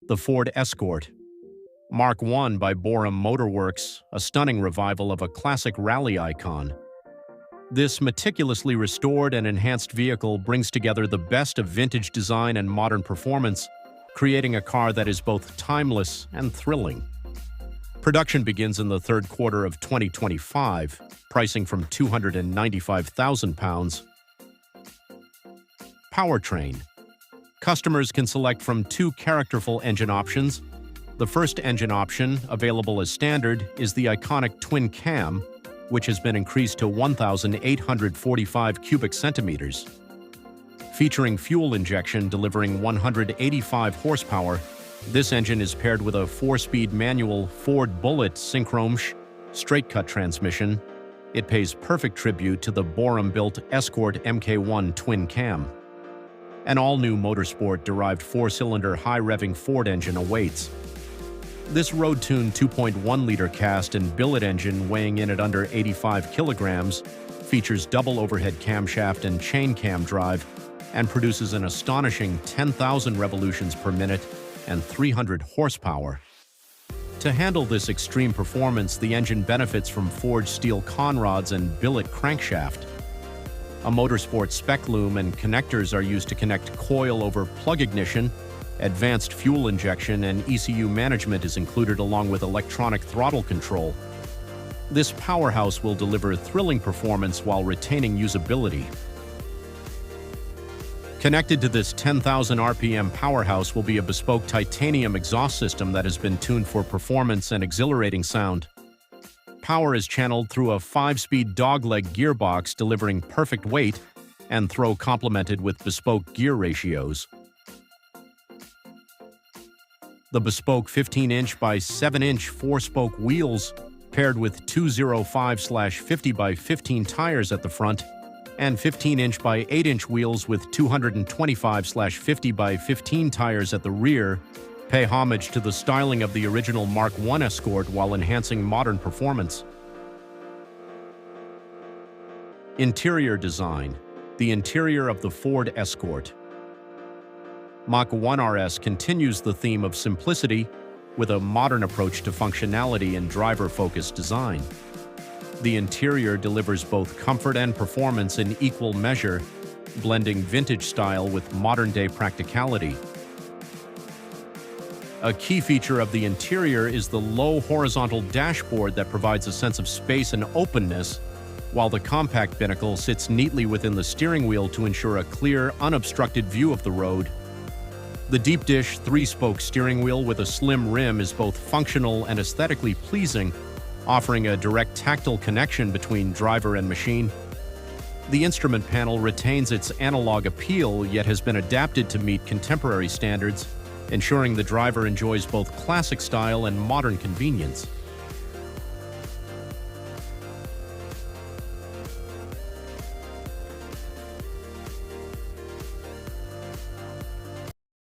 The Ford Escort Mk1 by Boreham Motorworks, a stunning revival of a classic rally icon. This meticulously restored and enhanced vehicle brings together the best of vintage design and modern performance, creating a car that is both timeless and thrilling. Production begins in the third quarter of 2025, pricing from £295,000. Powertrain. Customers can select from two characterful engine options. The first engine option, available as standard, is the iconic twin cam, which has been increased to 1,845 cubic centimeters. Featuring fuel injection delivering 185 horsepower, this engine is paired with a 4-speed manual Ford Bullet Synchromesh straight-cut transmission. It pays perfect tribute to the Boreham-built Escort Mk1 twin cam. An all-new motorsport-derived 4-cylinder high-revving Ford engine awaits. This road-tuned 2.1-liter cast and billet engine, weighing in at under 85 kilograms, features double overhead camshaft and chain cam drive and produces an astonishing 10,000 revolutions per minute and 300 horsepower. To handle this extreme performance, the engine benefits from forged steel conrods and billet crankshaft. A motorsport spec loom and connectors are used to connect coil-over-plug ignition. Advanced fuel injection and ECU management is included, along with electronic throttle control. This powerhouse will deliver thrilling performance while retaining usability. Connected to this 10,000 RPM powerhouse will be a bespoke titanium exhaust system that has been tuned for performance and exhilarating sound. Power is channeled through a 5-speed dogleg gearbox, delivering perfect weight and throw, complemented with bespoke gear ratios. The bespoke 15-inch by 7-inch 4-spoke wheels, paired with 205/50 by 15 tires at the front, and 15-inch by 8-inch wheels with 225/50 by 15 tires at the rear, pay homage to the styling of the original Mk1 Escort while enhancing modern performance. Interior design. The interior of the Ford Escort Mk1 RS continues the theme of simplicity with a modern approach to functionality and driver-focused design. The interior delivers both comfort and performance in equal measure, blending vintage style with modern-day practicality. A key feature of the interior is the low horizontal dashboard that provides a sense of space and openness, while the compact binnacle sits neatly within the steering wheel to ensure a clear, unobstructed view of the road. The deep-dish 3-spoke steering wheel with a slim rim is both functional and aesthetically pleasing, offering a direct tactile connection between driver and machine. The instrument panel retains its analog appeal, yet has been adapted to meet contemporary standards, ensuring the driver enjoys both classic style and modern convenience.